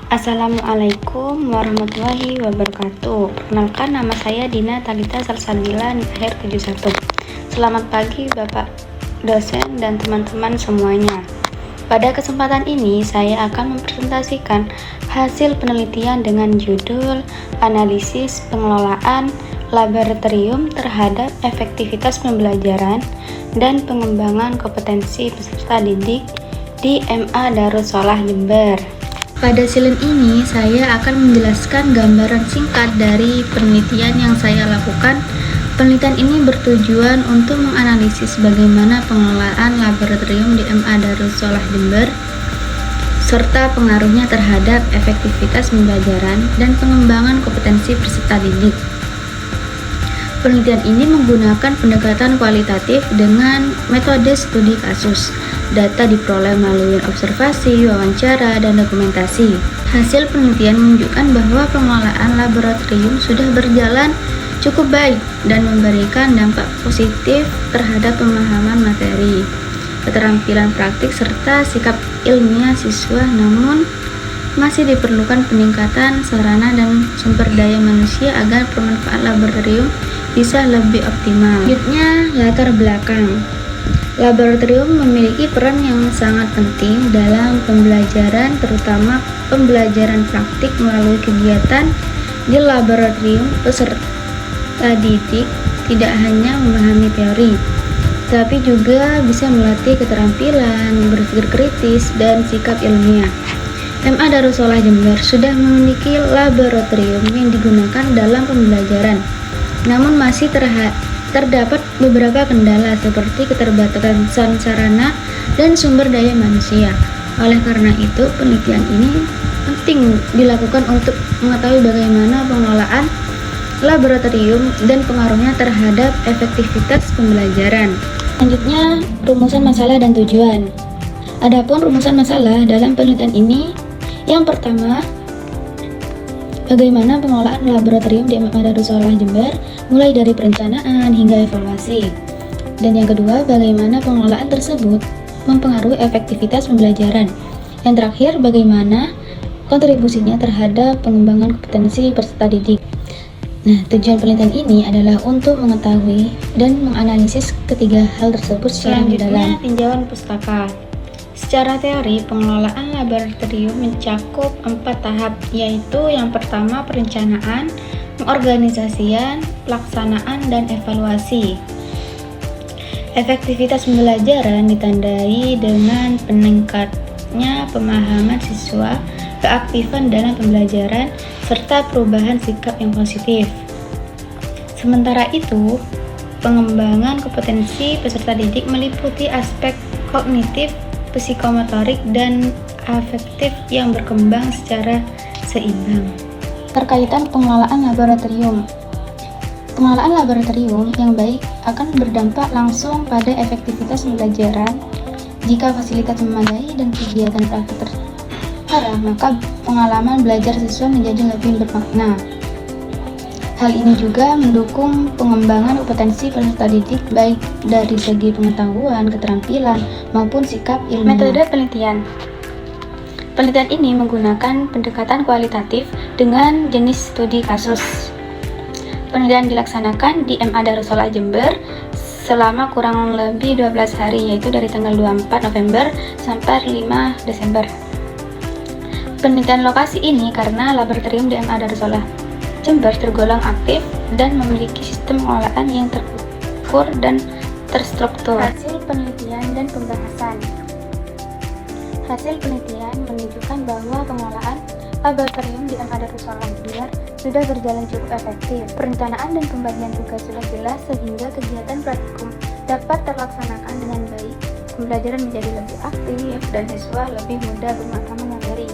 Assalamualaikum warahmatullahi wabarakatuh. Perkenalkan, nama saya Dina Talita Salsabila akhir 71. Selamat pagi Bapak dosen dan teman-teman semuanya. Pada kesempatan ini saya akan mempresentasikan hasil penelitian dengan judul Analisis Pengelolaan Laboratorium terhadap Efektivitas Pembelajaran dan Pengembangan Kompetensi Peserta Didik di MA Darussalah Jember. Pada slide ini, saya akan menjelaskan gambaran singkat dari penelitian yang saya lakukan. Penelitian ini bertujuan untuk menganalisis bagaimana pengelolaan laboratorium di MA Darussalah Jember, serta pengaruhnya terhadap efektivitas pembelajaran dan pengembangan kompetensi peserta didik. Penelitian ini menggunakan pendekatan kualitatif dengan metode studi kasus. Data diperoleh melalui observasi, wawancara, dan dokumentasi. Hasil penelitian menunjukkan bahwa pengelolaan laboratorium sudah berjalan cukup baik dan memberikan dampak positif terhadap pemahaman materi, keterampilan praktik, serta sikap ilmiah siswa. Namun, masih diperlukan peningkatan sarana dan sumber daya manusia agar pemanfaatan laboratorium bisa lebih optimal. Selanjutnya, latar belakang. Laboratorium memiliki peran yang sangat penting dalam pembelajaran, terutama pembelajaran praktik melalui kegiatan di laboratorium. Peserta didik tidak hanya memahami teori, tapi juga bisa melatih keterampilan berpikir kritis dan sikap ilmiah. MA Darussalah Jember sudah memiliki laboratorium yang digunakan dalam pembelajaran, namun masih terdapat beberapa kendala seperti keterbatasan sarana dan sumber daya manusia. Oleh karena itu, penelitian ini penting dilakukan untuk mengetahui bagaimana pengelolaan laboratorium dan pengaruhnya terhadap efektivitas pembelajaran. Selanjutnya, rumusan masalah dan tujuan. Adapun rumusan masalah dalam penelitian ini, yang pertama, bagaimana pengelolaan laboratorium di MA Darussalah Jember mulai dari perencanaan hingga evaluasi. Dan yang kedua, bagaimana pengelolaan tersebut mempengaruhi efektivitas pembelajaran. Yang terakhir, bagaimana kontribusinya terhadap pengembangan kompetensi peserta didik. Nah, tujuan penelitian ini adalah untuk mengetahui dan menganalisis ketiga hal tersebut secara mendalam. Tinjauan pustaka. Secara teori, pengelolaan laboratorium mencakup 4 tahap, yaitu yang pertama perencanaan, pengorganisasian, pelaksanaan, dan evaluasi. Efektivitas pembelajaran ditandai dengan peningkatnya pemahaman siswa, keaktifan dalam pembelajaran, serta perubahan sikap yang positif. Sementara itu, pengembangan kompetensi peserta didik meliputi aspek kognitif, psikomotorik, dan afektif yang berkembang secara seimbang. Terkaitan pengelolaan laboratorium. Pengelolaan laboratorium yang baik akan berdampak langsung pada efektivitas pembelajaran. Jika fasilitas memadai dan kegiatan praktik terarah, maka pengalaman belajar siswa menjadi lebih bermakna. Hal ini juga mendukung pengembangan kompetensi peserta didik baik dari segi pengetahuan, keterampilan, maupun sikap ilmiah. Metode penelitian. Penelitian ini menggunakan pendekatan kualitatif dengan jenis studi kasus. Penelitian dilaksanakan di MA Darussalah Jember selama kurang lebih 12 hari, yaitu dari tanggal 24 November sampai 5 Desember. Penelitian lokasi ini karena laboratorium di MA Darussalah Jember tergolong aktif dan memiliki sistem pengelolaan yang terukur dan terstruktur. Hasil penelitian dan pembahasan. Hasil penelitian menunjukkan bahwa pengelolaan laboratorium di MA Darussalah Jember sudah berjalan cukup efektif. Perencanaan dan pembagian tugas sudah jelas sehingga kegiatan praktikum dapat terlaksanakan dengan baik. Pembelajaran menjadi lebih aktif dan siswa lebih mudah memahami materi.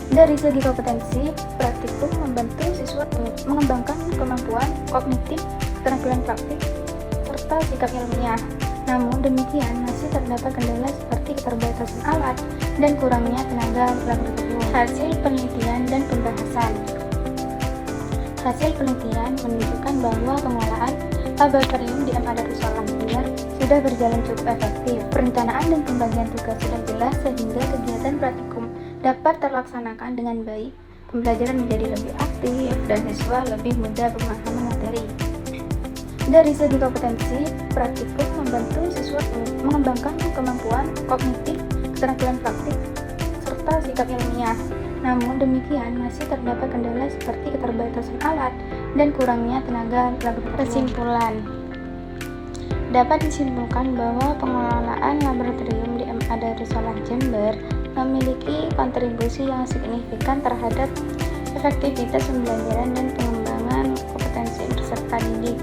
Dari segi kompetensi, praktikum membantu siswa mengembangkan kemampuan kognitif, keterampilan praktik, serta sikap ilmiah. Namun demikian, masih terdapat kendala seperti keterbatasan alat dan kurangnya tenaga laboratorium. Hasil penelitian dan pembahasan. Hasil penelitian menunjukkan bahwa pengelolaan laboratorium di MA Darussalah Jember sudah berjalan cukup efektif. Perencanaan dan pembagian tugas sudah jelas sehingga kegiatan praktikum dapat terlaksanakan dengan baik. Pembelajaran menjadi lebih aktif dan siswa lebih mudah memahami materi. Dari segi kompetensi, praktikum membantu siswa mengembangkan kemampuan kognitif, keterampilan praktik, serta sikap ilmiah. Namun demikian, masih terdapat kendala seperti keterbatasan alat dan kurangnya tenaga laboratorium. Kesimpulan, dapat disimpulkan bahwa pengelolaan laboratorium di MA Darussalam Jember memiliki kontribusi yang signifikan terhadap efektivitas pembelajaran dan pengembangan kompetensi peserta didik.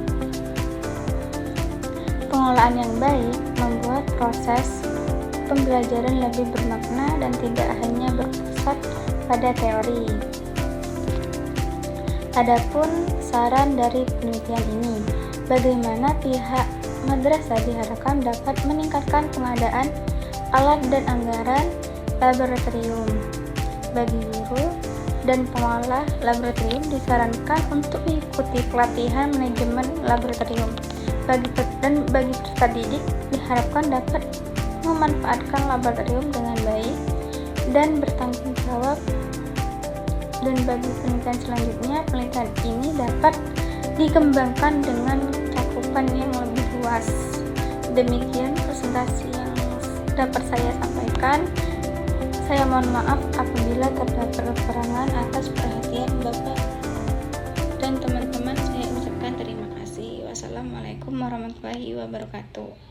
Pengelolaan yang baik membuat proses pembelajaran lebih bermakna dan tidak hanya berpusat pada teori. Adapun saran dari penelitian ini, bagaimana pihak madrasah diharapkan dapat meningkatkan pengadaan alat dan anggaran laboratorium. Bagi guru dan pengelola laboratorium disarankan untuk mengikuti pelatihan manajemen laboratorium. Bagi peserta didik diharapkan dapat memanfaatkan laboratorium dengan baik dan bertanggung jawab. Dan bagi penelitian selanjutnya, penelitian ini dapat dikembangkan dengan cakupan yang lebih luas. Demikian presentasi yang dapat saya sampaikan. Saya mohon maaf apabila terdapat kekurangan. Atas perhatian Bapak dan teman-teman saya ucapkan terima kasih. Wassalamualaikum warahmatullahi wabarakatuh.